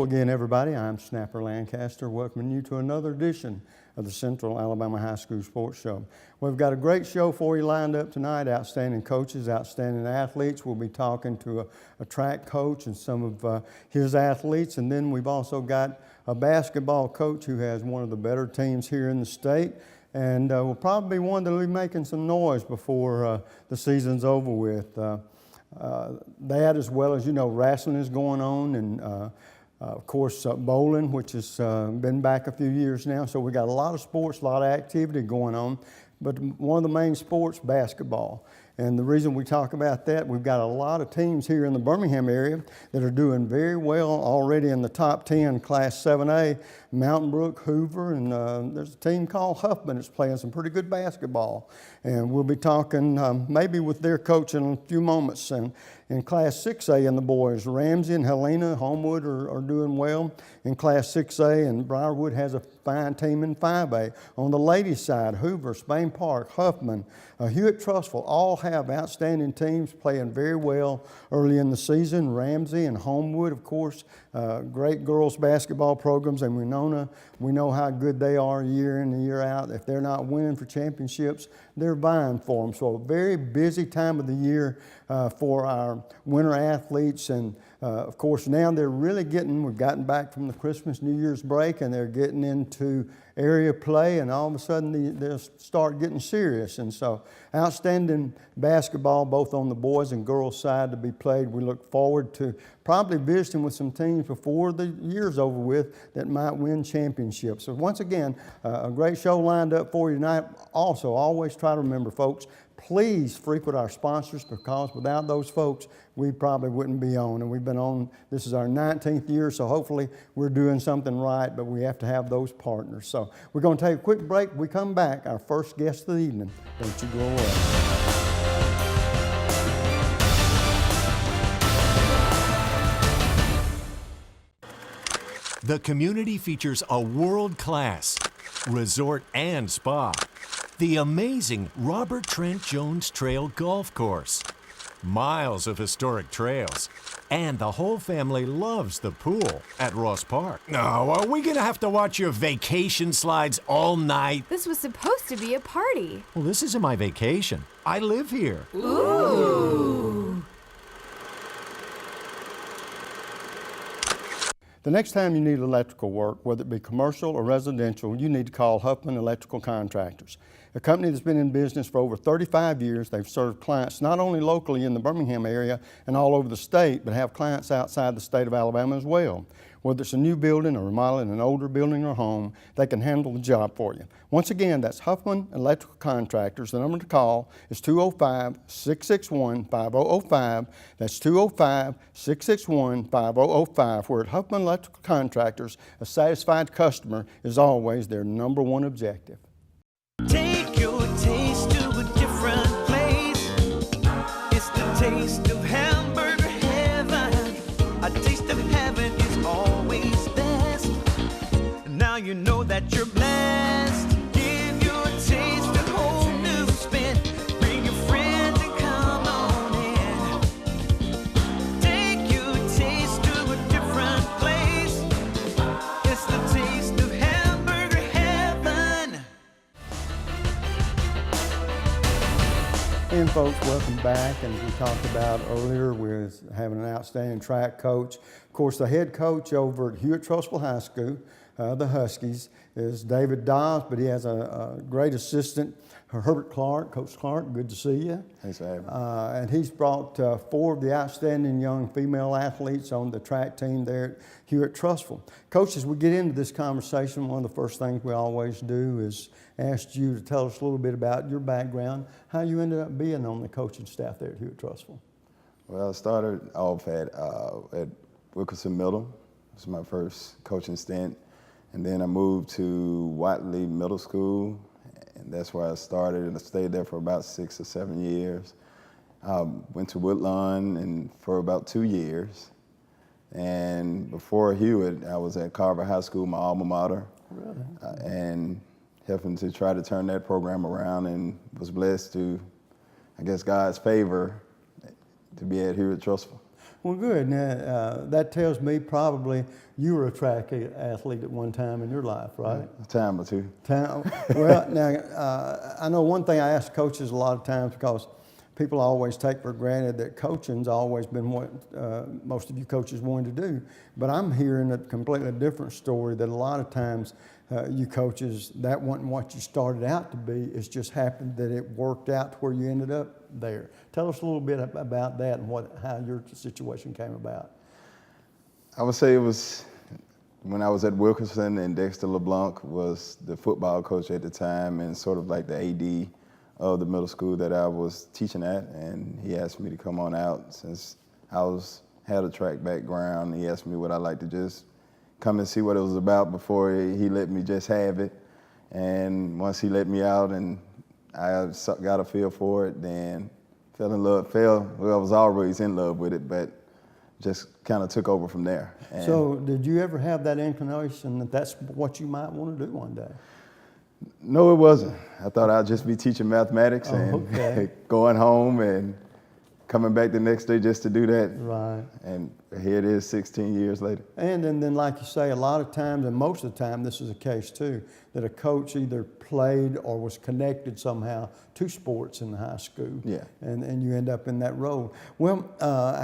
Hello again, everybody. I'm Snapper Lancaster, welcoming you to another edition of the Central Alabama High School Sports Show. We've got a great show for you lined up tonight. Outstanding coaches, outstanding athletes. We'll be talking to a track coach and some of his athletes. And then we've also got a basketball coach who has one of the better teams here in the state. And will probably be one that will be making some noise before the season's over with. That, as well as, you know, wrestling is going on, and of course bowling, which has been back a few years now. So we got a lot of sports, a lot of activity going on. But one of the main sports, basketball. And the reason we talk about that, we've got a lot of teams here in the Birmingham area that are doing very well already in the top 10, Class 7A, Mountain Brook, Hoover, and there's a team called Huffman that's playing some pretty good basketball. And we'll be talking maybe with their coach in a few moments. And in Class 6A in the boys, Ramsey and Helena, Homewood are doing well in Class 6A, and Briarwood has a fine team in 5A. On the ladies' side, Hoover, Spain Park, Huffman, Hewitt-Trussville all have outstanding teams playing very well early in the season. Ramsey and Homewood, of course, great girls basketball programs, and we know how good they are year in and year out. If they're not winning for championships, they're vying for them. So a very busy time of the year for our winter athletes, and of course now we've gotten back from the Christmas, New Year's break, and they're getting into area play, and all of a sudden they'll start getting serious. And so outstanding basketball both on the boys and girls side to be played. We look forward to probably visiting with some teams before the year's over with that might win championships. So once again, a great show lined up for you tonight. Also, always try to remember, folks, please frequent our sponsors, because without those folks, we probably wouldn't be on. And we've been on, this is our 19th year, so hopefully we're doing something right, but we have to have those partners. So we're going to take a quick break. When we come back, our first guest of the evening. Don't you go away. The community features a world-class resort and spa, the amazing Robert Trent Jones Trail Golf Course, miles of historic trails, and the whole family loves the pool at Ross Park. Now, are we gonna have to watch your vacation slides all night? This was supposed to be a party. Well, this isn't my vacation. I live here. Ooh. The next time you need electrical work, whether it be commercial or residential, you need to call Huffman Electrical Contractors, a company that's been in business for over 35 years. They've served clients not only locally in the Birmingham area and all over the state, but have clients outside the state of Alabama as well. Whether it's a new building or remodeling an older building or home, they can handle the job for you. Once again, that's Huffman Electrical Contractors. The number to call is 205-661-5005. That's 205-661-5005. Where at Huffman Electrical Contractors, a satisfied customer is always their #1 objective. Take your taste to a different place. It's the taste of hamburger heaven. A taste of heaven is always best. Now you know that you're blessed. Give your taste a whole new spin. Bring your friends and come on in. Take your taste to a different place. It's the taste of hamburger heaven. And folks, welcome back. And as we talked about earlier, we're having an outstanding track coach. Of course, the head coach over at Hewitt-Trussville High School, the Huskies, is David Dobbs, but he has a great assistant, Herbert Clark. Coach Clark, good to see you. Thanks for having me. And he's brought 4 of the outstanding young female athletes on the track team there at Hewitt-Trussville. Coach, as we get into this conversation, one of the first things we always do is ask you to tell us a little bit about your background, how you ended up being on the coaching staff there at Hewitt-Trussville. Well, I started off at Wilkerson Middle. It was my first coaching stint. And then I moved to Watley Middle School, and that's where I started, and I stayed there for about 6 or 7 years. Went to Woodlawn and for about 2 years. And before Hewitt, I was at Carver High School, my alma mater. Really? And helping to try to turn that program around, and was blessed to, I guess, God's favor to be at Hewitt-Trussville. Well, good. Now, that tells me probably you were a track athlete at one time in your life, right? A time or two. Well, now, I know one thing I ask coaches a lot of times, because people always take for granted that coaching's always been what most of you coaches wanted to do. But I'm hearing a completely different story, that a lot of times you coaches, that wasn't what you started out to be. It's just happened that it worked out to where you ended up there. Tell us a little bit about that and how your situation came about. I would say it was when I was at Wilkinson, and Dexter LeBlanc was the football coach at the time and sort of like the AD of the middle school that I was teaching at, and he asked me to come on out since I had a track background. He asked me would I like to just come and see what it was about before he let me just have it. And once he let me out and I got a feel for it, then fell in love. I was always in love with it, but just kind of took over from there. And so did you ever have that inclination that that's what you might want to do one day? No, it wasn't. I thought I'd just be teaching mathematics okay. going home and coming back the next day just to do that. Right. And here it is 16 years later. And then like you say, a lot of times, and most of the time this is the case too, that a coach either played or was connected somehow to sports in the high school. Yeah. And you end up in that role. Well,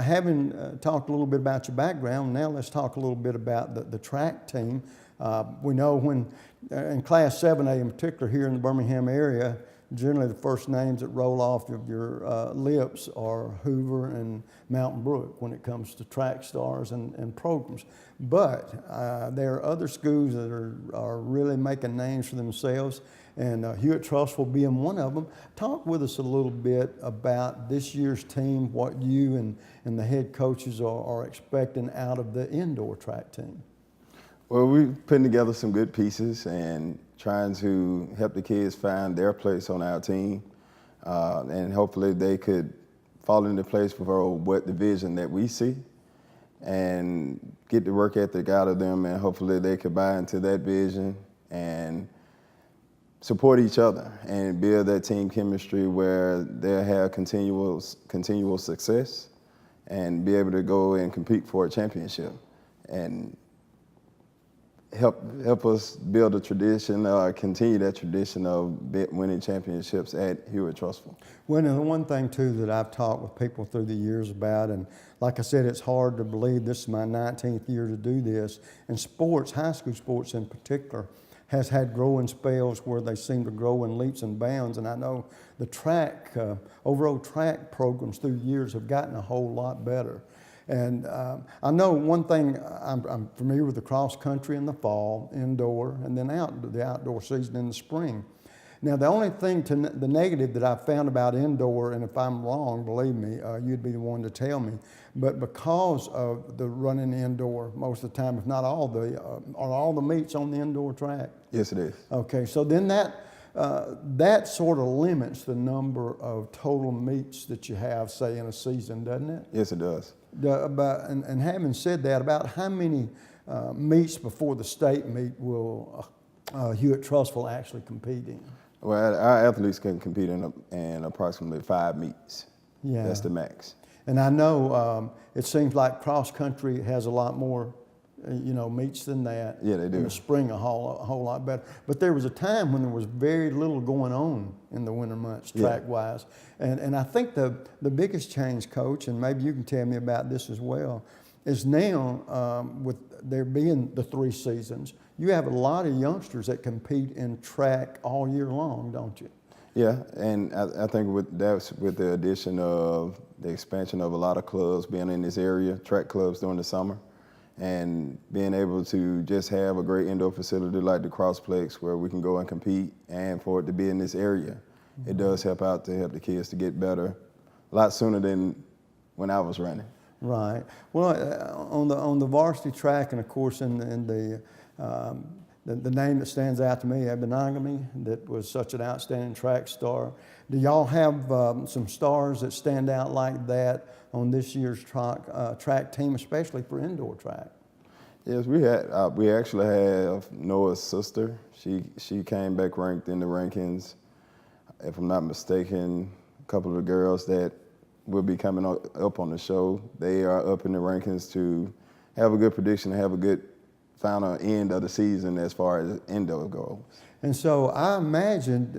having talked a little bit about your background, now let's talk a little bit about the track team. We know when, in Class 7A in particular here in the Birmingham area, generally the first names that roll off of your lips are Hoover and Mountain Brook when it comes to track stars and programs. But there are other schools that are really making names for themselves, and Hewitt-Trussville being one of them. Talk with us a little bit about this year's team, what you and the head coaches are expecting out of the indoor track team. Well, we're putting together some good pieces and trying to help the kids find their place on our team. And hopefully they could fall into place for what the vision that we see and get the work ethic out of them, and hopefully they could buy into that vision and support each other and build that team chemistry where they'll have continual success and be able to go and compete for a championship and help us build a tradition or continue that tradition of winning championships at Hewitt-Trussville. Well, and the one thing too that I've talked with people through the years about, and like I said, it's hard to believe this is my 19th year to do this, and sports, high school sports in particular, has had growing spells where they seem to grow in leaps and bounds. And I know the track, overall track programs through the years have gotten a whole lot better. And I know one thing, I'm familiar with the cross country in the fall, indoor, and then the outdoor season in the spring. Now, the only thing, the negative that I've found about indoor, and if I'm wrong, believe me, you'd be the one to tell me, but because of the running indoor most of the time, if not all the meets on the indoor track? Yes, it is. Okay, so then that sort of limits the number of total meets that you have, say, in a season, doesn't it? Yes, it does. And having said that, about how many meets before the state meet will Hewitt-Trussville actually compete in? Well, our athletes can compete in approximately 5 meets. Yeah. That's the max. And I know it seems like cross country has a lot more meets than that. Yeah, they do. In the spring, a whole lot better. But there was a time when there was very little going on in the winter months, track-wise. And I think the biggest change, Coach, and maybe you can tell me about this as well, is now with there being the 3 seasons, you have a lot of youngsters that compete in track all year long, don't you? Yeah, and I think with the addition of the expansion of a lot of clubs being in this area, track clubs during the summer, and being able to just have a great indoor facility like the Crossplex where we can go and compete, and for it to be in this area, it does help out to help the kids to get better a lot sooner than when I was running. Right. Well, on the varsity track, and of course in the name that stands out to me, Ebenagami, that was such an outstanding track star. Do y'all have some stars that stand out like that on this year's track team, especially for indoor track? Yes, we actually have Noah's sister. She came back ranked in the rankings. If I'm not mistaken, a couple of the girls that will be coming up on the show. They are up in the rankings to have a good prediction, have a good final end of the season as far as indoor goes. And so I imagine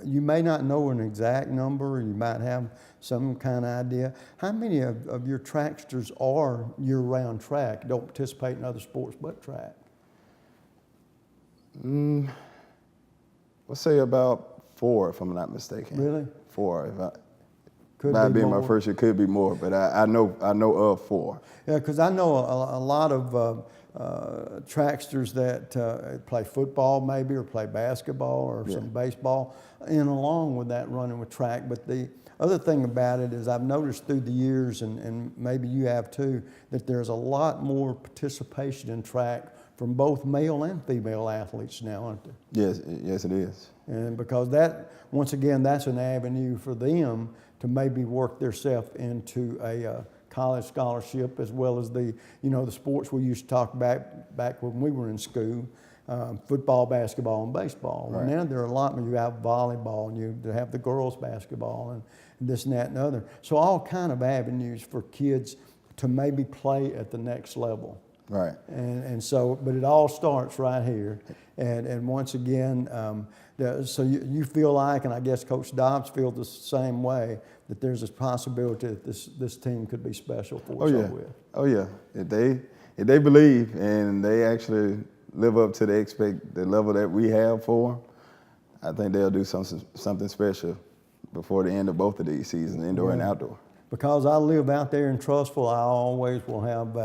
you may not know an exact number, you might have some kind of idea. How many of your tracksters are year-round track, don't participate in other sports but track? Let's say about 4, if I'm not mistaken. Really? 4. If I, Could might be be more. my first year, could be more, but I know of 4. Yeah, because I know a lot of tracksters that play football maybe, or play basketball, or some baseball, and along with that running with track. But the other thing about it is I've noticed through the years, and maybe you have too, that there's a lot more participation in track from both male and female athletes now, aren't there? Yes, it is. And because that, once again, that's an avenue for them to maybe work themselves into a college scholarship, as well as the sports we used to talk about back when we were in school, football, basketball, and baseball. Right. And now there are a lot more. You have volleyball, and you have the girls' basketball, and this and that and other. So all kind of avenues for kids to maybe play at the next level. Right. And so, but it all starts right here. And once again, so you feel like, and I guess Coach Dobbs feels the same way, that there's a possibility that this team could be special for us. Oh yeah. If they believe and they actually live up to the level that we have for them, I think they'll do something special before the end of both of these seasons, indoor and outdoor. Because I live out there in Trussville, I always will have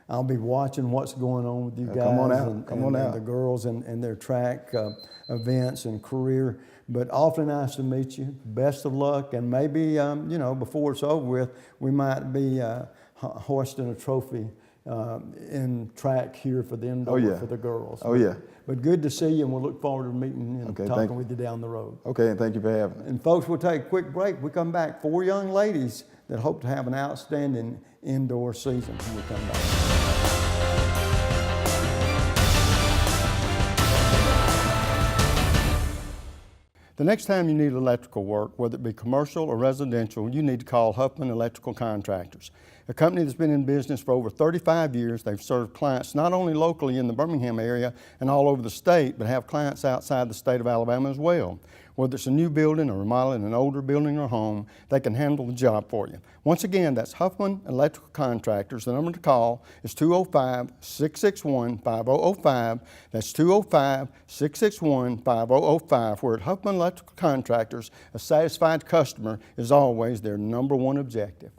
I'll be watching what's going on with you guys. Come on out. And the girls and their track events and career. But awfully nice to meet you. Best of luck. And maybe, before it's over with, we might be hoisting a trophy in track here for the indoor for the girls. Oh, yeah. But good to see you, and we'll look forward to meeting and Okay, talking with you down the road. Okay, and thank you for having me. And folks, we'll take a quick break. We come back. 4 young ladies that hope to have an outstanding indoor season when we come back. The next time you need electrical work, whether it be commercial or residential, you need to call Huffman Electrical Contractors, a company that's been in business for over 35 years. They've served clients not only locally in the Birmingham area and all over the state, but have clients outside the state of Alabama as well. Whether it's a new building or remodeling an older building or home, they can handle the job for you. Once again, that's Huffman Electrical Contractors. The number to call is 205-661-5005. That's 205-661-5005. Where at Huffman Electrical Contractors, a satisfied customer is always their number one objective.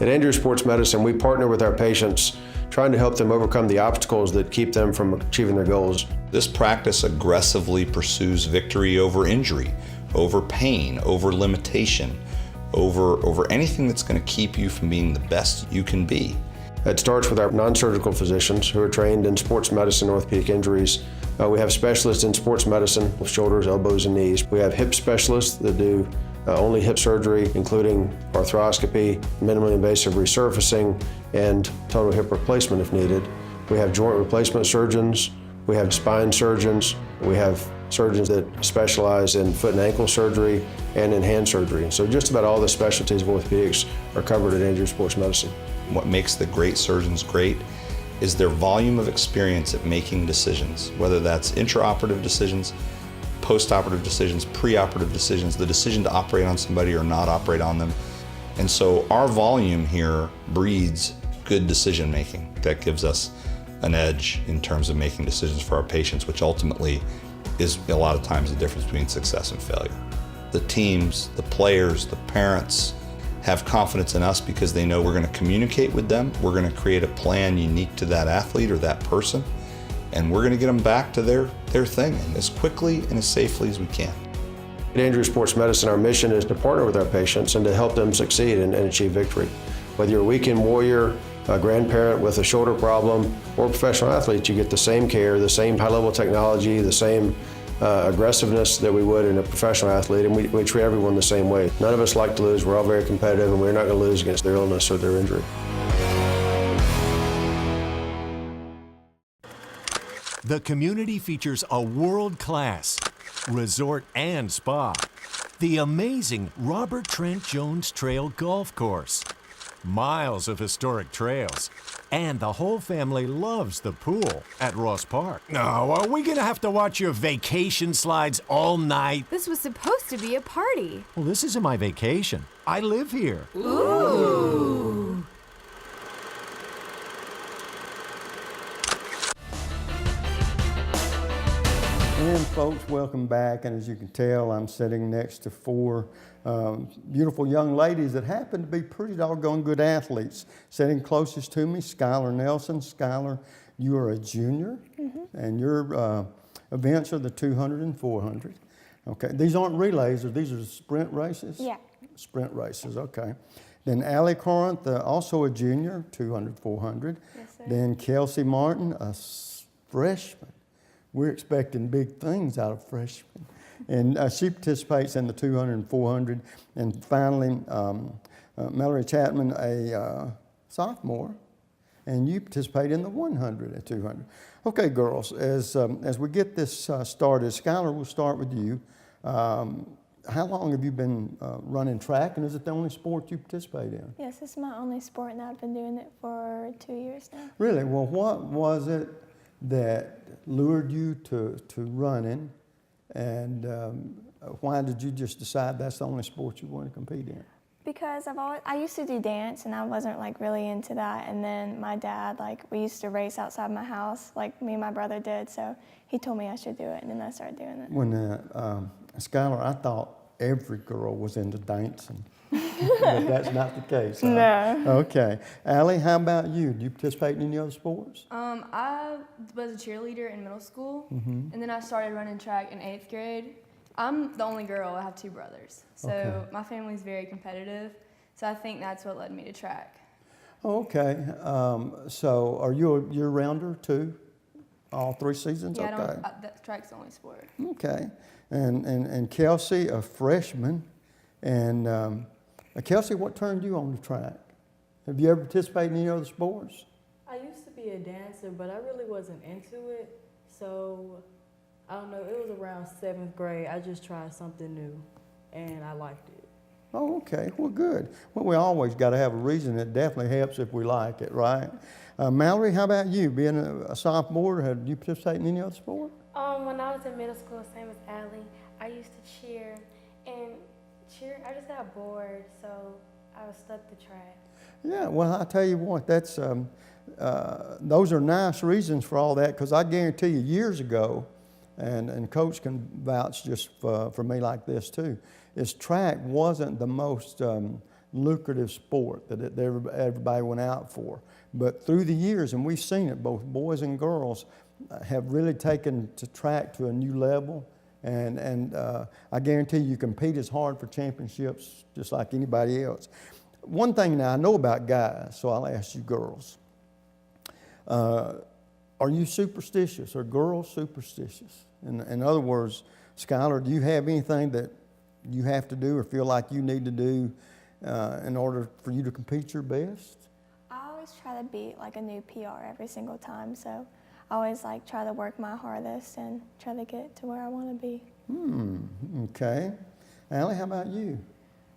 At Andrew Sports Medicine, we partner with our patients, trying to help them overcome the obstacles that keep them from achieving their goals. This practice aggressively pursues victory over injury, over pain, over limitation, over anything that's going to keep you from being the best you can be. It starts with our non-surgical physicians who are trained in sports medicine, orthopedic injuries. We have specialists in sports medicine with shoulders, elbows, and knees. We have hip specialists that do only hip surgery, including arthroscopy, minimally invasive resurfacing, and total hip replacement if needed. We have joint replacement surgeons. We have spine surgeons. We have surgeons that specialize in foot and ankle surgery and in hand surgery. So just about all the specialties of orthopedics are covered at Andrew Sports Medicine. What makes the great surgeons great is their volume of experience at making decisions, whether that's intraoperative decisions, post-operative decisions, pre-operative decisions, the decision to operate on somebody or not operate on them. And so our volume here breeds good decision making. That gives us an edge in terms of making decisions for our patients, which ultimately is a lot of times the difference between success and failure. The teams, the players, the parents have confidence in us because they know we're going to communicate with them. We're going to create a plan unique to that athlete or that person, and we're going to get them back to their thing as quickly and as safely as we can. At Andrew Sports Medicine, our mission is to partner with our patients and to help them succeed and achieve victory. Whether you're a weekend warrior, a grandparent with a shoulder problem, or a professional athlete, you get the same care, the same high-level technology, the same aggressiveness that we would in a professional athlete, and we treat everyone the same way. None of us like to lose. We're all very competitive, and we're not going to lose against their illness or their injury. The community features a world-class, resort and spa. The amazing Robert Trent Jones Trail Golf Course. Miles of historic trails. And the whole family loves the pool at Ross Park. No, are we gonna have to watch your vacation slides all night? This was supposed to be a party. Well, this isn't my vacation. I live here. Ooh. And folks, welcome back. And as you can tell, I'm sitting next to four beautiful young ladies that happen to be pretty doggone good athletes. Sitting closest to me, Skylar Nelson. Skylar, you are a junior, and your events are the 200 and 400. Okay, these aren't relays, these are sprint races? Yeah. Sprint races, okay. Then Allie Corinth, also a junior, 200, 400. Yes, sir. Then Kelsey Martin, a freshman. We're expecting big things out of freshmen. And she participates in the 200 and 400. And finally, Mallory Chapman, a sophomore, and you participate in the 100 and 200. Okay, girls, as we get this started, Skylar, we'll start with you. How long have you been running track, and is it the only sport you participate in? Yes, this is my only sport, and I've been doing it for 2 years now. Really? Well, what was it that lured you to running, and why did you just decide that's the only sport you want to compete in? Because I used to do dance, and I wasn't like really into that. And then my dad, we used to race outside my house, like me and my brother did. So he told me I should do it, and then I started doing it. When Skylar, I thought every girl was into dancing, but that's not the case. Huh? No. Okay, Allie, how about you? Do you participate in any other sports? I was a cheerleader in middle school, and then I started running track in 8th grade. I'm the only girl. I have 2 brothers, so my family's very competitive. So I think that's what led me to track. Okay, so are you a year-rounder too? All 3 seasons? Yeah, okay. Track's the only sport. Okay, and Kelsey, a freshman, and Kelsey, what turned you on to track? Have you ever participated in any other sports? I used to be a dancer, but I really wasn't into it. So, I don't know, it was around 7th grade. I just tried something new, and I liked it. Oh, okay. Well, good. Well, we always got to have a reason. It definitely helps if we like it, right? Mallory, how about you? Being a sophomore, did you participate in any other sport? When I was in middle school, same as Allie, I used to cheer, and I just got bored, so I was stuck to track. Yeah, well, I tell you what, that's those are nice reasons for all that, because I guarantee you years ago, and Coach can vouch just for me like this too, is track wasn't the most lucrative sport that everybody went out for. But through the years, and we've seen it, both boys and girls have really taken to track to a new level. And I guarantee you compete as hard for championships just like anybody else. One thing now I know about guys, so I'll ask you girls. Are you superstitious? Are girls superstitious? In other words, Skylar, do you have anything that you have to do or feel like you need to do in order for you to compete your best? I always try to beat a new PR every single time, so I always try to work my hardest and try to get to where I want to be. Okay. Allie, how about you?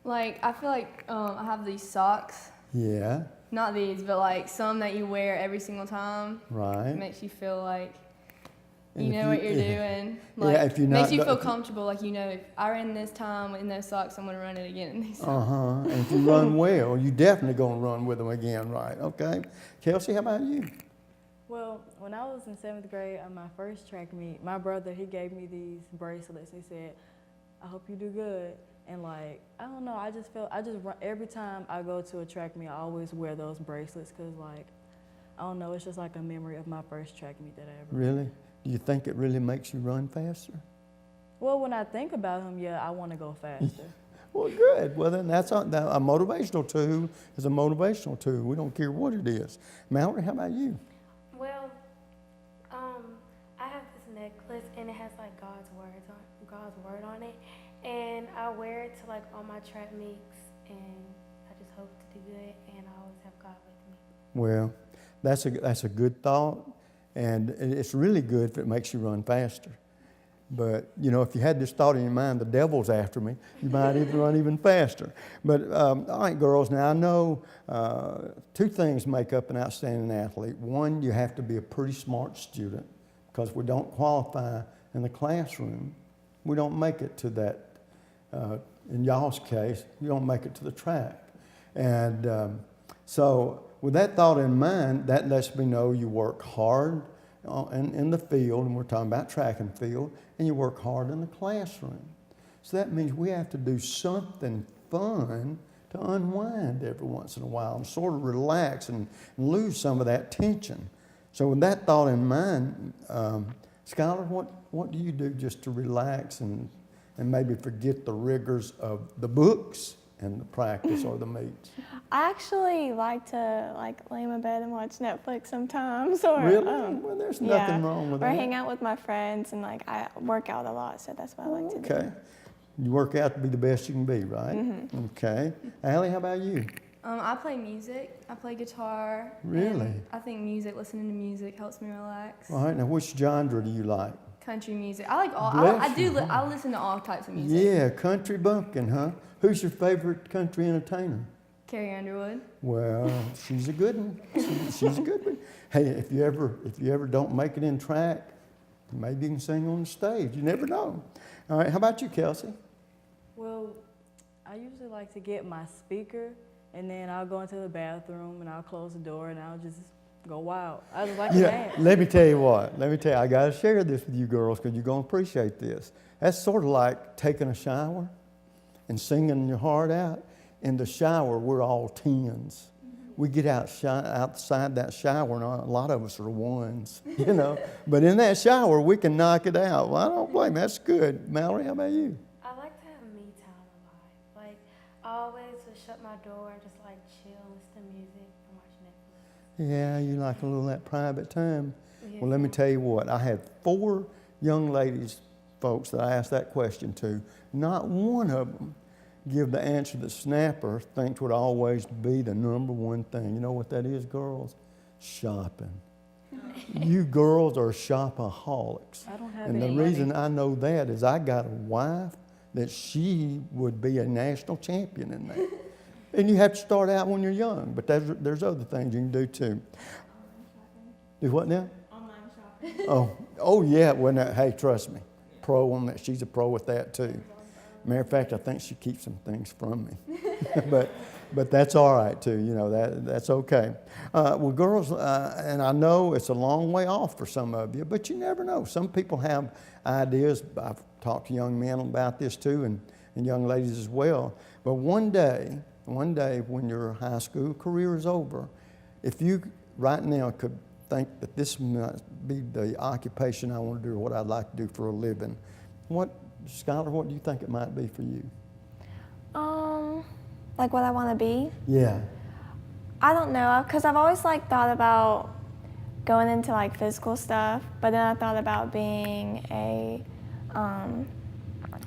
I feel like I have these socks. Yeah. Not these, but some that you wear every single time. Right. It makes you feel like you And know what you're doing. if you're makes not you feel comfortable. If I ran this time in those socks, I'm going to run it again in these socks. And if you run well, you're definitely going to run with them again, right? Okay. Kelsey, how about you? Well, when I was in 7th grade on my first track meet, my brother, he gave me these bracelets. He said, I hope you do good. And I don't know, I just run, every time I go to a track meet, I always wear those bracelets because I don't know, it's just a memory of my first track meet that I ever Really? ran. Do you think it really makes you run faster? Well, when I think about him, yeah, I want to go faster. Well, good. Well, then that's a motivational tool is a motivational tool. We don't care what it is. Mallory, how about you? Well, I have this necklace, and it has God's word on it, and I wear it to all my track meets, and I just hope to do good, and I always have God with me. Well, that's a good thought, and it's really good if it makes you run faster. But, you know, if you had this thought in your mind, the devil's after me, you might even run even faster. But, all right, girls, now I know two things make up an outstanding athlete. One, you have to be a pretty smart student, because we don't qualify in the classroom. We don't make it to that, in y'all's case, you don't make it to the track. And so with that thought in mind, that lets me know you work hard in the field, and we're talking about track and field, and you work hard in the classroom. So that means we have to do something fun to unwind every once in a while and sort of relax and lose some of that tension. So with that thought in mind, Skylar, what do you do just to relax and maybe forget the rigors of the books and the practice or the meets? I actually like to lay in my bed and watch Netflix sometimes, or Really? Well, there's nothing wrong with or that. hang out with my friends, and I work out a lot, so that's what I like to do. Okay. You work out to be the best you can be, right? Mm-hmm. Okay. Allie, how about you? I play music. I play guitar. Really? And I think listening to music helps me relax. All right. Now, which genre do you like? Country music. I like all. Bless you. I listen to all types of music. Yeah, country bumpkin, huh? Who's your favorite country entertainer? Carrie Underwood. Well, she's a good one. She's a good one. Hey, if you ever don't make it in track, maybe you can sing on the stage. You never know. All right. How about you, Kelsey? Well, I usually like to get my speaker, and then I'll go into the bathroom and I'll close the door and I'll just go wild. I just like to dance. Let me tell you what. I got to share this with you girls because you're going to appreciate this. That's sort of like taking a shower and singing your heart out. In the shower, we're all 10s. We get outside that shower, and a lot of us are 1s, you know. But in that shower, we can knock it out. Well, I don't blame you. That's good. Mallory, how about you? I like to have me time a lot. Like, I always just shut my door and just like chill, listen to music, and watch Netflix. Yeah, you like a little of that private time. Yeah. Well, let me tell you what. I had 4 young ladies, folks, that I asked that question to. Not one of them give the answer that Snapper thinks would always be the number one thing. You know what that is, girls? Shopping. You girls are shopaholics. I don't have And the any reason money. I know that is I got a wife that she would be a national champion in that. And you have to start out when you're young, but there's other things you can do too. Do what now? Online shopping. Oh yeah. Well, hey, trust me, pro on that. She's a pro at that too. Matter of fact, I think she keeps some things from me, but that's all right too. You know that's okay. Well, girls, and I know it's a long way off for some of you, but you never know. Some people have ideas. I've talked to young men about this too, and young ladies as well. But one day when your high school career is over, if you right now could think that this might be the occupation I want to do or what I'd like to do for a living, Skylar, what do you think it might be for you? Like what I want to be? Yeah. I don't know, because I've always thought about going into physical stuff, but then I thought about being a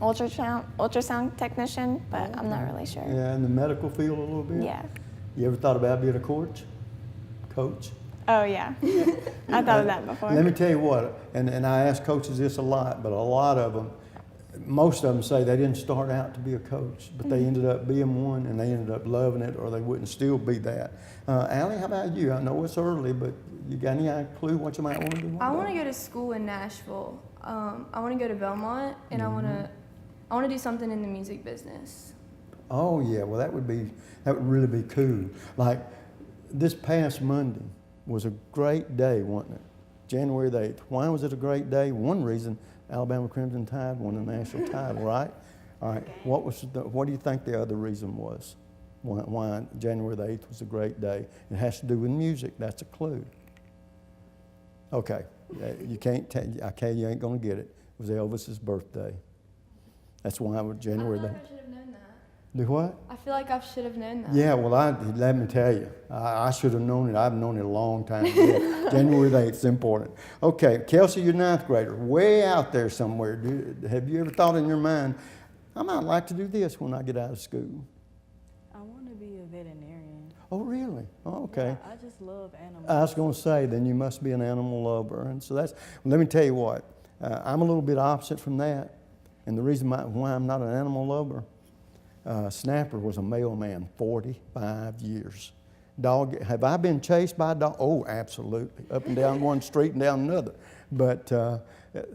ultrasound technician, but I'm not really sure. Yeah, in the medical field a little bit? Yeah. You ever thought about being a coach? Oh yeah, I thought of that before. Let me tell you what, and I ask coaches this a lot, but a lot of them, most of them say they didn't start out to be a coach, but they ended up being one, and they ended up loving it, or they wouldn't still be that. Allie, how about you? I know it's early, but you got any clue what you might want to do? I want to go to school in Nashville. I want to go to Belmont, and I want to do something in the music business. Oh yeah, well that would really be cool. Like this past Monday was a great day, wasn't it? January the 8th. Why was it a great day? One reason, Alabama Crimson Tide won the national title, right? All right. What do you think the other reason was? Why January the 8th was a great day? It has to do with music. That's a clue. Okay. You can't tell. Okay, you ain't gonna get it. It was Elvis's birthday. That's why it was January the 8th. I should have known that. Do what? I feel like I should have known that. Yeah, well, let me tell you, I should have known it. I've known it a long time. Yeah, January the 8th is important. Okay, Kelsey, you're 9th grader, way out there somewhere. Have you ever thought in your mind, I might like to do this when I get out of school? I want to be a veterinarian. Oh, really? Oh, okay. Yeah, I just love animals. I was going to say, then you must be an animal lover. And so let me tell you what, I'm a little bit opposite from that. And the reason why I'm not an animal lover, Snapper was a mailman 45 years. Dog, have I been chased by a dog? Oh, absolutely. Up and down one street and down another. But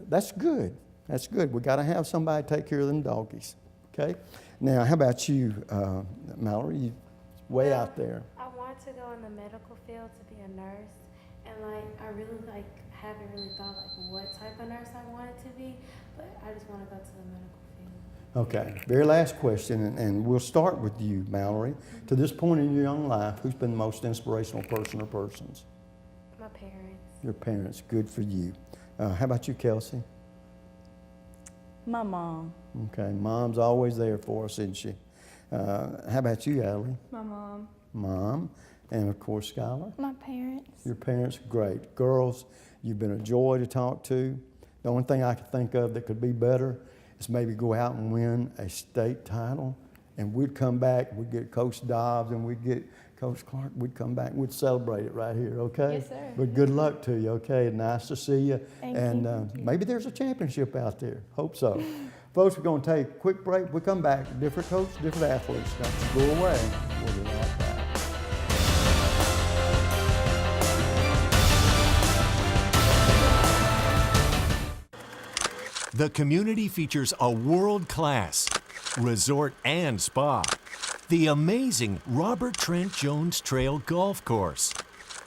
that's good. That's good. We got to have somebody take care of them doggies. Okay? Now, how about you, Mallory? You way out there. I want to go in the medical field to be a nurse, and I really haven't really thought what type of nurse I wanted to be, but I just want to go to the medical field. Okay, very last question, and we'll start with you, Mallory. To this point in your young life, who's been the most inspirational person or persons? My parents. Your parents, good for you. How about you, Kelsey? My mom. Okay, mom's always there for us, isn't she? How about you, Allie? My mom. Mom, and of course, Skylar? My parents. Your parents, great. Girls, you've been a joy to talk to. The only thing I could think of that could be better is maybe go out and win a state title, and we'd come back, we'd get Coach Dobbs and we'd get Coach Clark, we'd come back and we'd celebrate it right here, okay? Yes, sir. But good luck to you, okay? Nice to see you. Thank and you. Maybe there's a championship out there. Hope so. Folks, we're going to take a quick break. We come back, different coach, different athletes. Don't you go away. We'll be right back. The community features a world-class resort and spa, the amazing Robert Trent Jones Trail Golf Course,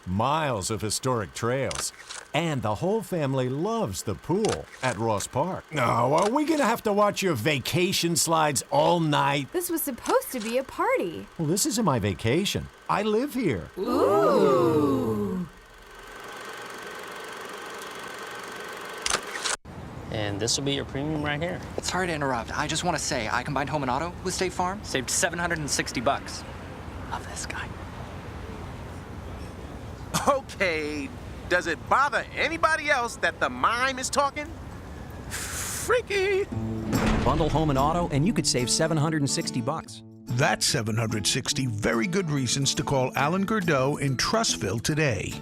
miles of historic trails, and the whole family loves the pool at Ross Park. Now, are we gonna have to watch your vacation slides all night? This was supposed to be a party. Well, this isn't my vacation. I live here. Ooh. And this will be your premium right here. Sorry to interrupt. I just want to say I combined home and auto with State Farm. Saved $760. Love this guy. Okay, does it bother anybody else that the mime is talking? Freaky. Bundle home and auto, and you could save $760. That's 760 very good reasons to call Alan Gurdeau in Trussville today.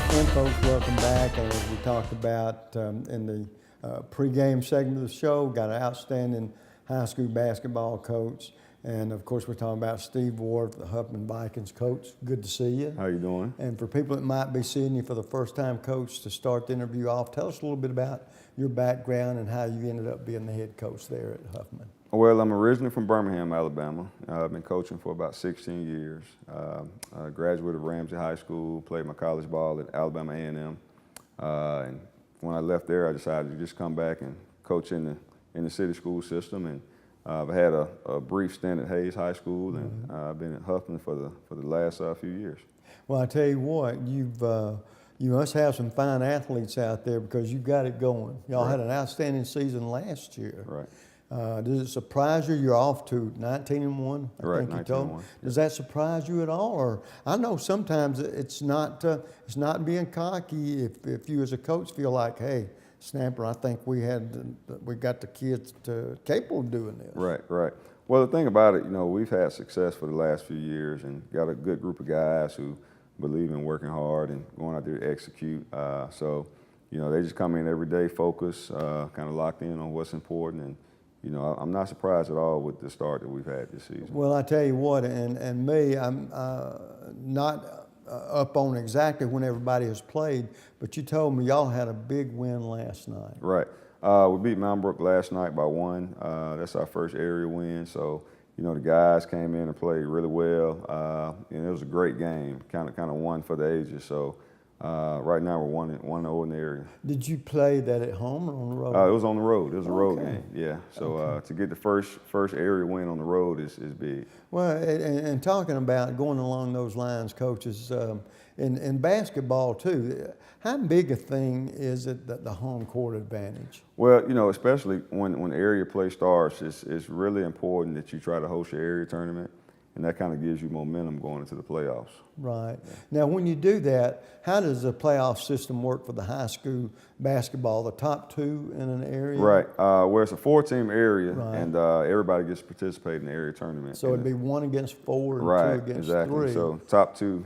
And folks, welcome back. And as we talked about in the pregame segment of the show, got an outstanding high school basketball coach. And of course, we're talking about Steve Ward, the Huffman Vikings coach. Good to see you. How you doing? And for people that might be seeing you for the first time, Coach, to start the interview off, tell us a little bit about your background and how you ended up being the head coach there at Huffman. Well, I'm originally from Birmingham, Alabama. I've been coaching for about 16 years. I graduated of Ramsey High School, played my college ball at Alabama A&M. And when I left there, I decided to just come back and coach in the city school system. And I've had a brief stint at Hayes High School, and I've been at Huffman for the last few years. Well, I tell you what, you must have some fine athletes out there because you got it going. Y'all had an outstanding season last year. Right. Does it surprise you? You're off to 19-1. Right, think you told me. 19-1. Does that surprise you at all? Or I know sometimes it's not being cocky if you as a coach feel like, hey, Snapper, I think we got the kids capable of doing this. Right, right. Well, the thing about it, we've had success for the last few years and got a good group of guys who believe in working hard and going out there to execute. So, they just come in every day, focused, kind of locked in on what's important. And, I'm not surprised at all with the start that we've had this season. Well, I tell you what, and me, I'm not up on exactly when everybody has played, but you told me y'all had a big win last night. Right. We beat Mount Brook last night by 1. That's our first area win. So, the guys came in and played really well, and it was a great game, kind of one for the ages. So, right now we're 1-0 in the area. Did you play that at home or on the road? It was on the road. It was a road game. Yeah. So to get the first area win on the road is big. Well, and talking about going along those lines, coaches, in basketball too, how big a thing is it that the home court advantage? Well, especially when area play starts, it's really important that you try to host your area tournament. and that kind of gives you momentum going into the playoffs. Right. Now, when you do that, how does the playoff system work for the high school basketball? The top two in an area? Right. Where it's a 4-team area, Right. and everybody gets to participate in the area tournament. So it'd be 1 against 4 and right, 2 against exactly. 3. So top two,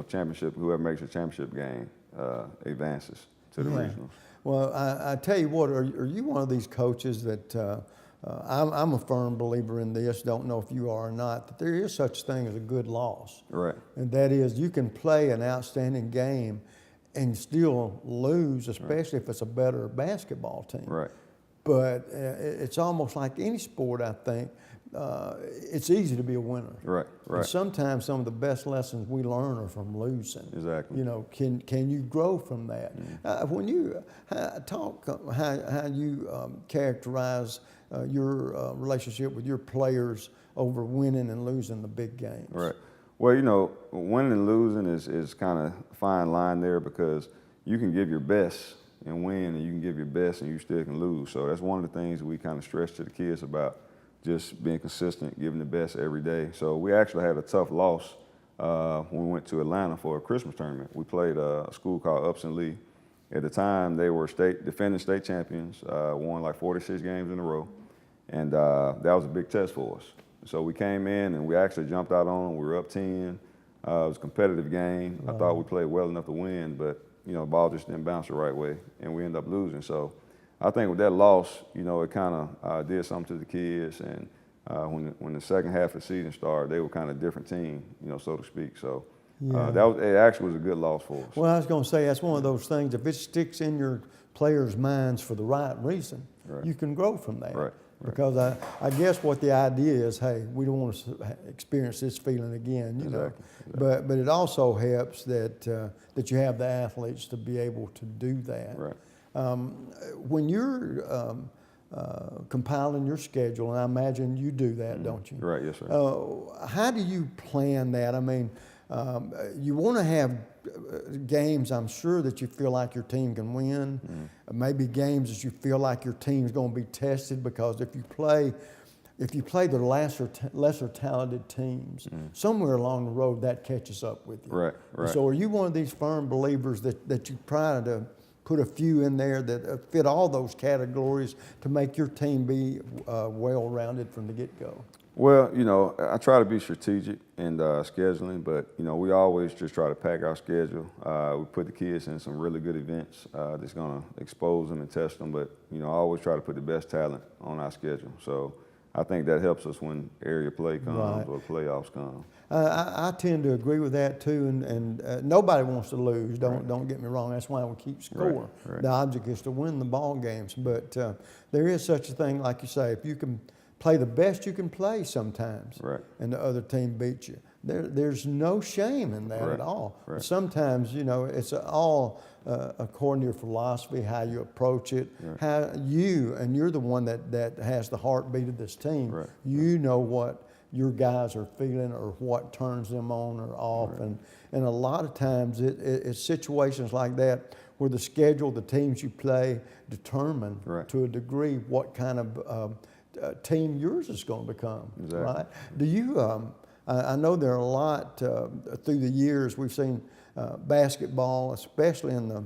championship, whoever makes the championship game advances to the regionals. Well, I tell you what, are you one of these coaches that I'm a firm believer in this, don't know if you are or not, that there is such thing as a good loss. Right. And that is you can play an outstanding game and still lose, especially if it's a better basketball team. Right. But it's almost like any sport, I think. It's easy to be a winner. Right, right. And sometimes some of the best lessons we learn are from losing. Exactly. You know, can you grow from that? When you talk how you characterize your relationship with your players over winning and losing the big games. Right. Well, winning and losing is kind of a fine line there, because you can give your best and win, and you can give your best and you still can lose. So that's one of the things we kind of stress to the kids about, just being consistent, giving the best every day. So we actually had a tough loss when we went to Atlanta for a Christmas tournament. We played a school called Upson Lee. At the time, they were defending state champions, won like 46 games in a row. And that was a big test for us. So we came in and we actually jumped out on them. We were up 10. It was a competitive game. I thought we played well enough to win, but the ball just didn't bounce the right way, and we ended up losing. So I think with that loss, it kind of did something to the kids. And when the second half of the season started, they were kind of a different team, so to speak. So it actually was a good loss for us. Well, I was going to say, that's one of those things, if it sticks in your players' minds for the right reason, you can grow from that. Right. Because I guess what the idea is, hey, we don't want to experience this feeling again, know. But it also helps that you have the athletes to be able to do that. Right. When you're compiling your schedule, and I imagine you do that, don't you? Right. Yes, sir. How do you plan that? I mean, you want to have games, I'm sure, that you feel like your team can win. Maybe games that you feel like your team's going to be tested, because if you play the lesser talented teams, somewhere along the road that catches up with you. Right, right. So are you one of these firm believers that you try to put a few in there that fit all those categories to make your team be well-rounded from the get-go? Well, I try to be strategic in scheduling, but, we always just try to pack our schedule. We put the kids in some really good events that's going to expose them and test them, but, I always try to put the best talent on our schedule. So I think that helps us when area play comes or playoffs come. I tend to agree with that too, and nobody wants to lose. Don't get me wrong. That's why we keep score. Right. The object is to win the ball games, but there is such a thing, like you say, if you can play the best you can play sometimes, and the other team beats you. There's no shame in that at all. Right. Sometimes, it's all according to your philosophy, how you approach it, how you're the one that has the heartbeat of this team. You know what your guys are feeling or what turns them on or off. And a lot of times it's situations like that where the schedule, the teams you play determine to a degree what kind of team yours is going to become, right? Do you, I know there are a lot through the years we've seen basketball, especially in the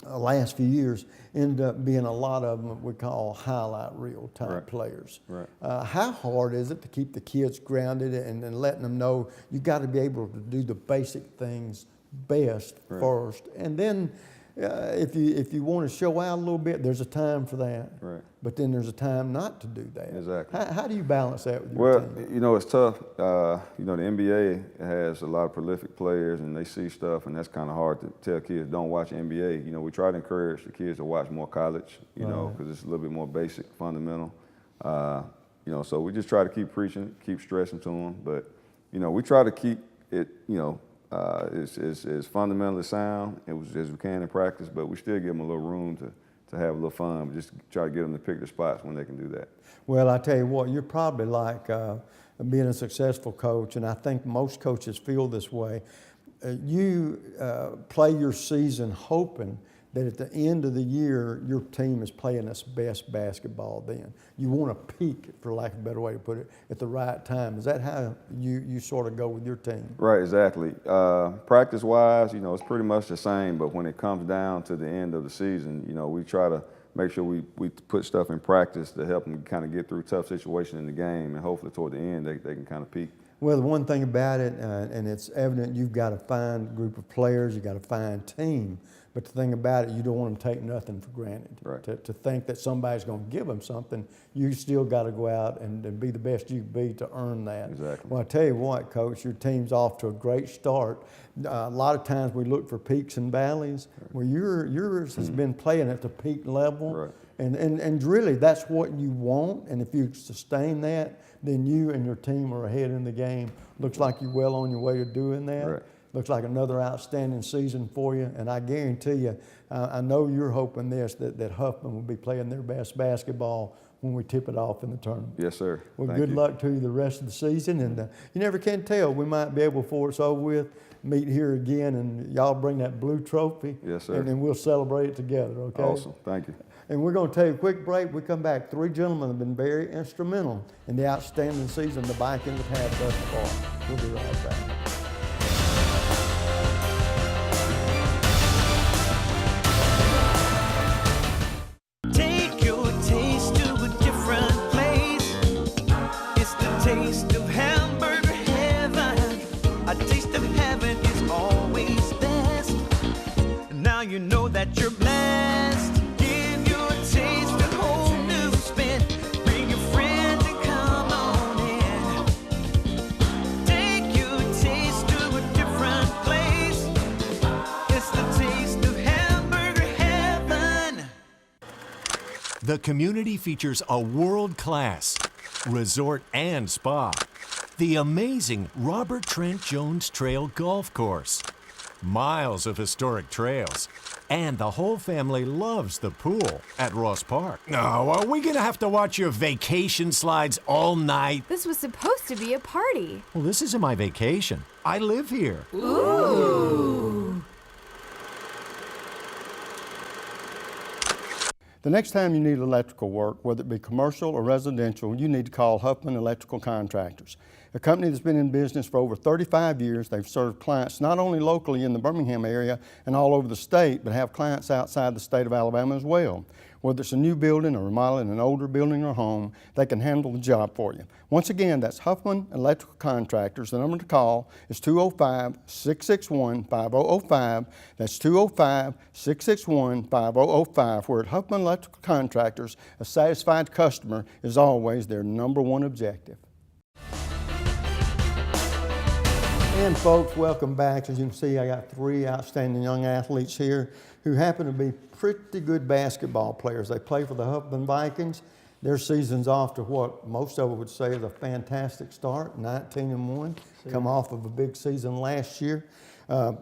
last few years, end up being a lot of them we call highlight reel type players. How hard is it to keep the kids grounded and letting them know you got to be able to do the basic things best first, and then if you want to show out a little bit, there's a time for that. But then there's a time not to do that. Exactly. How do you balance that with your team? Well, it's tough. The NBA has a lot of prolific players, and they see stuff, and that's kind of hard to tell kids don't watch NBA. We try to encourage the kids to watch more college, because it's a little bit more basic, fundamental. So we just try to keep preaching, keep stressing to them. But, we try to keep it, as fundamentally sound as we can in practice, but we still give them a little room to have a little fun, but just try to get them to pick their spots when they can do that. Well, I tell you what, you're probably like being a successful coach, and I think most coaches feel this way. You play your season hoping that at the end of the year, your team is playing its best basketball then. You want to peak, for lack of a better way to put it, at the right time. Is that how you sort of go with your team? Right, exactly. Practice-wise, you know, it's pretty much the same, but when it comes down to the end of the season, you know, we try to make sure we put stuff in practice to help them kind of get through tough situations in the game, and hopefully toward the end they can kind of peak. Well, the one thing about it, and it's evident, you've got to find a group of players, you've got to find a team. But the thing about it, you don't want them to take nothing for granted. Right. To think that somebody's going to give them something, you still got to go out and be the best you can be to earn that. Exactly. Well, I tell you what, Coach, your team's off to a great start. A lot of times we look for peaks and valleys. Well, yours has been playing at the peak level. Right. And really, that's what you want. And if you sustain that, then you and your team are ahead in the game. Looks like you're well on your way to doing that. Right. Looks like another outstanding season for you. And I guarantee you, I know you're hoping that Huffman will be playing their best basketball when we tip it off in the tournament. Yes, sir. Well, Thank good you. luck to you the rest of the season. And you never can tell. We might be able, before it's over with, meet here again, and y'all bring that blue trophy. Yes, sir. And then we'll celebrate it together, okay? Awesome. Thank you. And we're going to take a quick break. We come back. Three gentlemen have been very instrumental in the outstanding season the Vikings have had thus far. We'll be right back. Take your taste to a different place. It's the taste of hamburger heaven. A taste of heaven is always best. Now you know that you're blessed. Give your taste a whole new spin. Bring your friends and come on in. Take your taste to a different place. It's the taste of hamburger heaven. The community features a world-class resort and spa, the amazing Robert Trent Jones Trail Golf Course, miles of historic trails, and the whole family loves the pool at Ross Park. No, are we gonna have to watch your vacation slides all night? This was supposed to be a party. Well, this isn't my vacation. I live here. Ooh. The next time you need electrical work, whether it be commercial or residential, you need to call Huffman Electrical Contractors, a company that's been in business for over 35 years. They've served clients not only locally in the Birmingham area and all over the state, but have clients outside the state of Alabama as well. Whether it's a new building or remodeling an older building or home, they can handle the job for you. Once again, that's Huffman Electrical Contractors. The number to call is 205-661-5005. That's 205-661-5005. Where at Huffman Electrical Contractors, a satisfied customer is always their number one objective. And folks, welcome back. As you can see, I got three outstanding young athletes here who happen to be pretty good basketball players. They play for the Huffman Vikings. Their season's off to what most of them would say is a fantastic start, 19-1, come off of a big season last year.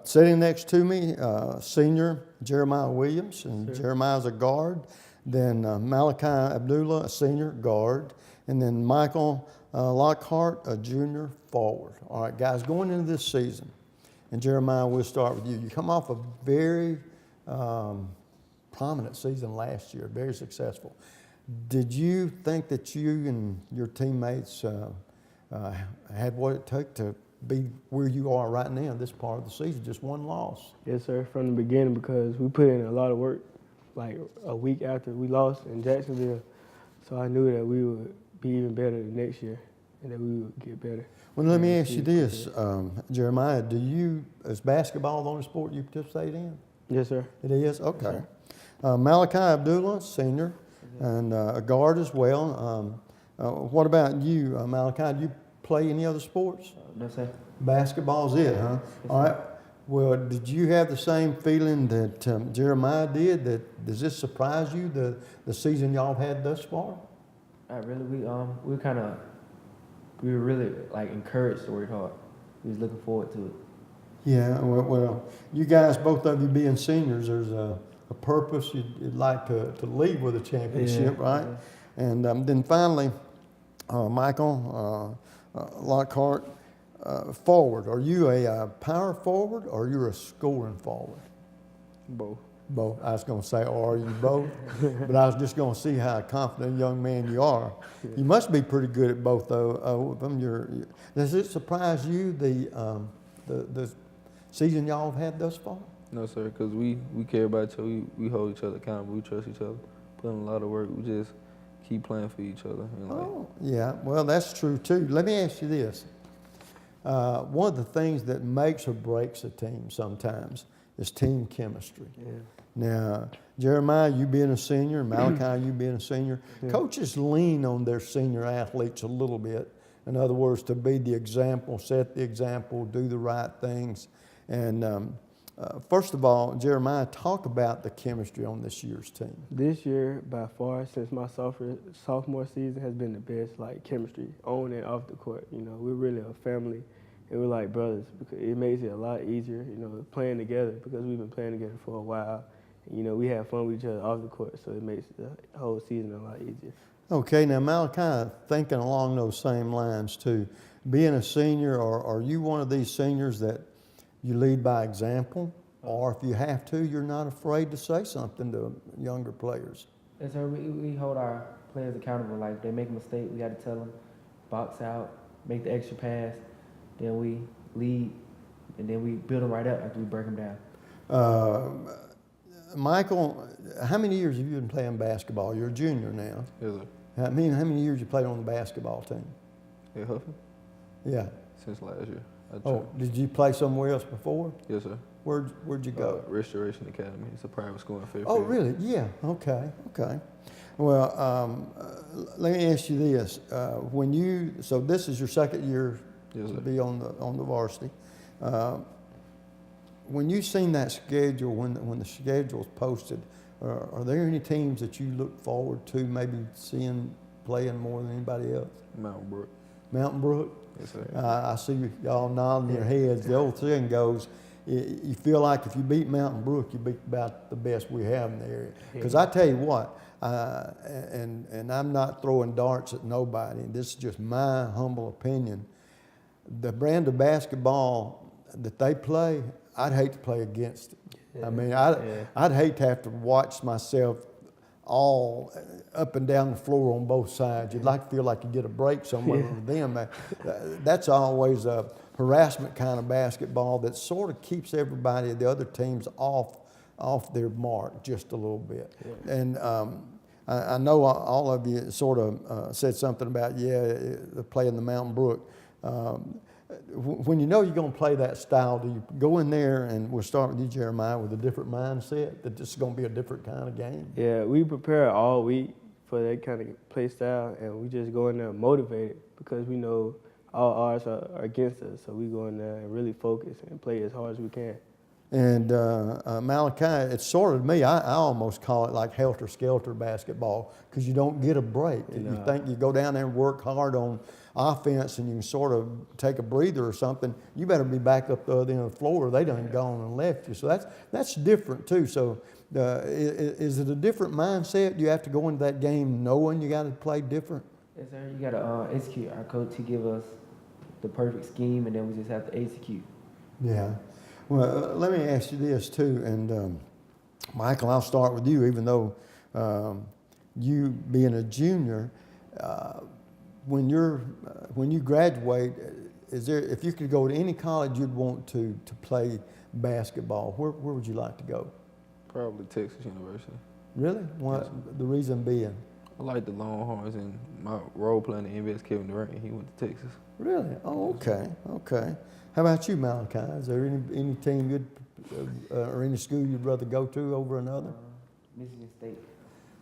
Sitting next to me, senior Jeremiah Williams, and Jeremiah's a guard. Then Malachi Abdullah, a senior guard. And then Michael Lockhart, a junior forward. All right, guys, going into this season, and Jeremiah, we'll start with you. You come off a very prominent season last year, very successful. Did you think that you and your teammates had what it took to be where you are right now, this part of the season, just one loss? Yes, sir, from the beginning, because we put in a lot of work, like a week after we lost in Jacksonville. So I knew that we would be even better the next year and that we would get better. Well, let me ask you this, Jeremiah, is basketball the only sport you participate in? Yes, sir. It is? Okay. Malachi Abdullah, senior, and a guard as well. What about you, Malachi? Do you play any other sports? No, sir. Basketball's it, huh? All right. Well, did you have the same feeling that Jeremiah did? Does this surprise you, the season y'all have had thus far? Not really. We were really like encouraged to work hard. We was looking forward to it. Yeah. Well, you guys, both of you being seniors, there's a purpose. You'd like to leave with a championship, right? And then finally, Michael Lockhart, forward. Are you a power forward or you're a scoring forward? Both. Both. I was going to say, are you both? But I was just going to see how confident young man you are. You must be pretty good at both of them. Does it surprise you the season y'all have had thus far? No, sir, because we care about each other. We hold each other accountable. We trust each other. Put in a lot of work. We just keep playing for each other. And Oh, yeah. Well, that's true, too. Let me ask you this. One of the things that makes or breaks a team sometimes is team chemistry. Yeah. Now, Jeremiah, you being a senior, Malachi, you being a senior, coaches lean on their senior athletes a little bit. In other words, to be the example, set the example, do the right things. And first of all, Jeremiah, talk about the chemistry on this year's team. This year, by far, since my sophomore season, has been the best, like, chemistry on and off the court. You know, we're really a family, and we're like brothers. Because it makes it a lot easier, you know, playing together, because we've been playing together for a while. And, you know, we have fun with each other off the court, so it makes the whole season a lot easier. Okay, now Malachi, thinking along those same lines too, being a senior, are you one of these seniors that you lead by example, or if you have to, you're not afraid to say something to younger players? Yes, sir. We hold our players accountable. Like, if they make a mistake, we got to tell them, box out, make the extra pass, then we lead, and then we build them right up after we break them down. Michael, how many years have you been playing basketball? You're a junior now. Yes, sir. How many years you played on the basketball team? At Huffman? Yeah. Since last year. Did you play somewhere else before? Yes, sir. Where'd you go? Restoration Academy. It's a private school in Fairfield. Oh, really? Yeah. Okay. Well, let me ask you this: so this is your second year yes, to be on the varsity. When you seen that schedule, when the schedule's posted, are there any teams that you look forward to maybe seeing playing more than anybody else? Mountain Brook. Mountain Brook? Yes, sir. I see y'all nodding your heads. The old saying goes, you feel like if you beat Mountain Brook, you beat about the best we have in the area. Because I tell you what, and I'm not throwing darts at nobody, this is just my humble opinion, the brand of basketball that they play, I'd hate to play against it. I mean, I'd hate to have to watch myself all up and down the floor on both sides. You'd like to feel like you get a break somewhere with them. That's always a harassment kind of basketball that sort of keeps everybody, the other teams, off their mark just a little bit. Yeah. And I know all of you sort of said something about, playing the Mountain Brook. When you know you're going to play that style, do you go in there, and we'll start with you, Jeremiah, with a different mindset, that this is going to be a different kind of game? Yeah, we prepare all week for that kind of play style, and we just go in there motivated because we know all odds are against us. So we go in there and really focus and play as hard as we can. And Malachi, it's sort of me, I almost call it like helter-skelter basketball, because you don't get a break. You think you go down there and work hard on offense and you can sort of take a breather or something, you better be back up the other end of the floor, or they done gone and left you. So that's different too. So is it a different mindset? You have to go into that game knowing you got to play different? Yes, sir. You got to execute. Our coach, he give us the perfect scheme, and then we just have to execute. Yeah. Well, let me ask you this too, and Michael, I'll start with you, even though you being a junior, when you graduate, if you could go to any college you'd want to play basketball, where would you like to go? Probably Texas University. Really? What? The reason being? I like the Longhorns, and my role player in the NBA is Kevin Durant, and he went to Texas. Really? Oh, okay. How about you, Malachi? Is there any team or any school you'd rather go to over another? Michigan State.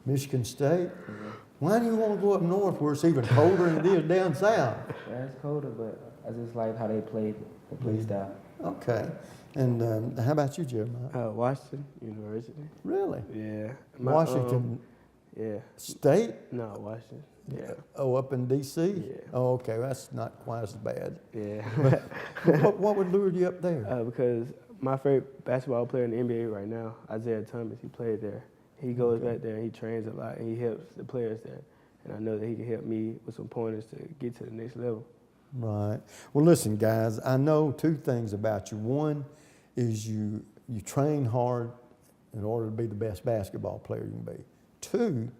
Michigan State? Mm-hmm. Why do you want to go up north where it's even colder than it is down south? Yeah, it's colder, but I just like how they play the play style. Okay. And how about you, Jeremiah? Washington University. Really? Yeah. Washington yeah. State? No, Washington. Yeah. Oh, up in D.C.? Yeah. Oh, okay. That's not quite as bad. Yeah. what would lure you up there? Because my favorite basketball player in the NBA right now, Isaiah Thomas, he played there. He goes back there and he trains a lot and he helps the players there. And I know that he can help me with some pointers to get to the next level. Right. Well, listen, guys, I know two things about you. One is you train hard in order to be the best basketball player you can be. 2,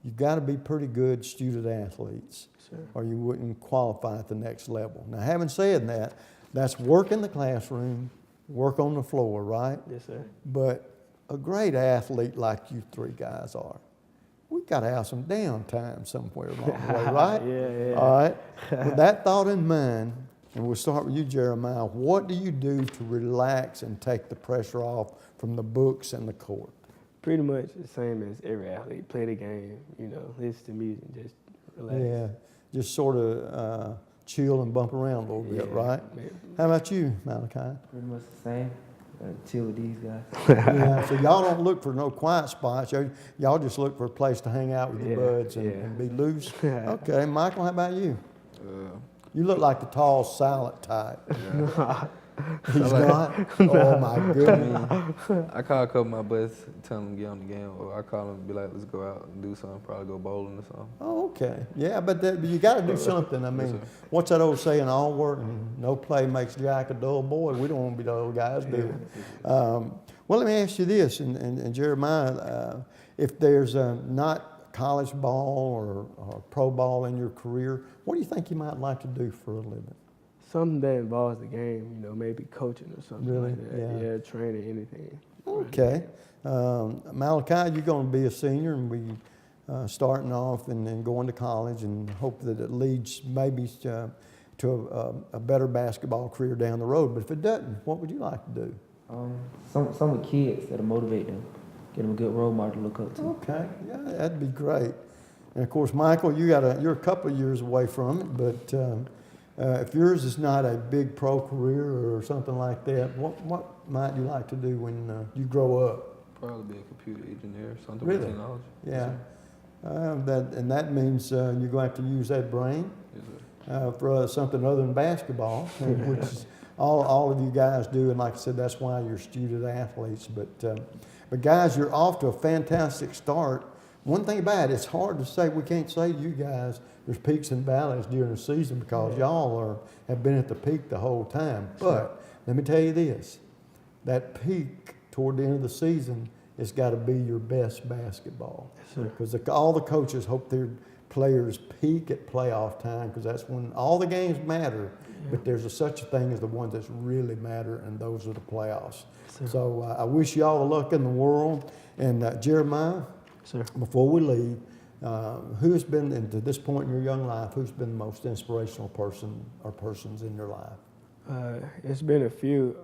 you've got to be pretty good student athletes, or you wouldn't qualify at the next level. Now, having said that, that's work in the classroom, work on the floor, right? Yes, sir. But a great athlete like you 3 guys are, we've got to have some downtime somewhere along the way, right? Yeah. All right. With that thought in mind, and we'll start with you, Jeremiah, what do you do to relax and take the pressure off from the books and the court? Pretty much the same as every athlete. Play the game, listen to music, just relax. Yeah, just sort of chill and bump around a little bit, right? Maybe. How about you, Malachi? Pretty much the same. Chill with these guys. Yeah, so y'all don't look for no quiet spots. Y'all just look for a place to hang out with your buds and be loose. Okay, Michael, how about you? You look like the tall salad type. He's not? Oh, my goodness. I call a couple of my buddies, tell them to get on the game, or I call them and be like, let's go out and do something, probably go bowling or something. Oh, okay. Yeah, but you got to do something. I mean, what's that old saying, all work and no play makes Jack a dull boy? We don't want to be the old guys, do we? Well, let me ask you this, and Jeremiah, if there's not college ball or pro ball in your career, what do you think you might like to do for a living? Something that involves the game, maybe coaching or something Really? like that. Yeah, training, anything. Okay. Malachi, you're going to be a senior and be starting off and going to college, and hope that it leads maybe to a better basketball career down the road. But if it doesn't, what would you like to do? Some with kids that'll motivate them, get them a good role model to look up to. Okay, yeah, that'd be great. And of course, Michael, you're a couple of years away from it, but if yours is not a big pro career or something like that, what might you like to do when you grow up? Probably be a computer engineer, something Really? with technology. Yeah. That means you're going to have to use that brain for something other than basketball, which is all of you guys do. And like I said, that's why you're student athletes. But guys, you're off to a fantastic start. One thing about it, it's hard to say, we can't say to you guys there's peaks and valleys during the season because y'all have been at the peak the whole time. But let me tell you this, that peak toward the end of the season has got to be your best basketball. Because all the coaches hope their players peak at playoff time, because that's when all the games matter, but there's such a thing as the ones that really matter, and those are the playoffs. So I wish you all the luck in the world. And Jeremiah, before we leave, who has been, and to this point in your young life, who's been the most inspirational person or persons in your life? It's been a few.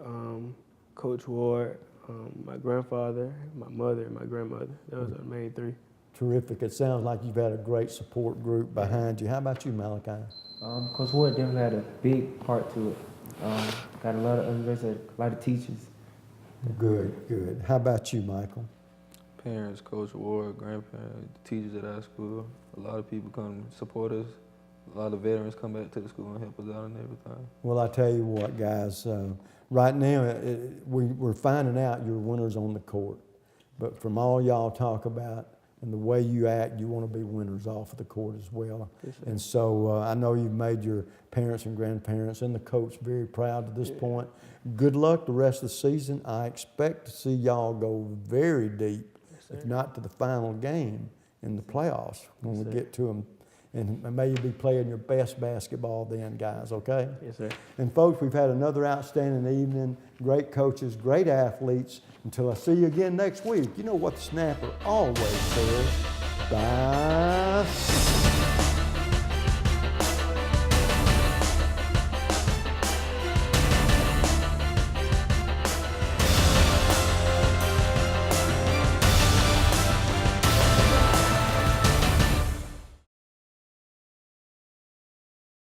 Coach Ward, my grandfather, my mother, and my grandmother. Those are the main 3. Terrific. It sounds like you've had a great support group behind you. How about you, Malachi? Coach Ward definitely had a big part to it. Got a lot of teachers. Good. How about you, Michael? Parents, Coach Ward, grandparents, teachers at our school. A lot of people come support us. A lot of veterans come back to the school and help us out and everything. Well, I tell you what, guys, right now we're finding out you're winners on the court. But from all y'all talk about and the way you act, you want to be winners off of the court as well. And so I know you've made your parents and grandparents and the coach very proud to this point. Good luck the rest of the season. I expect to see y'all go very deep, if not to the final game in the playoffs when we get to them. And may you be playing your best basketball then, guys, okay? Yes, sir. And folks, we've had another outstanding evening. Great coaches, great athletes. Until I see you again next week, you know what the snapper always says. Bye.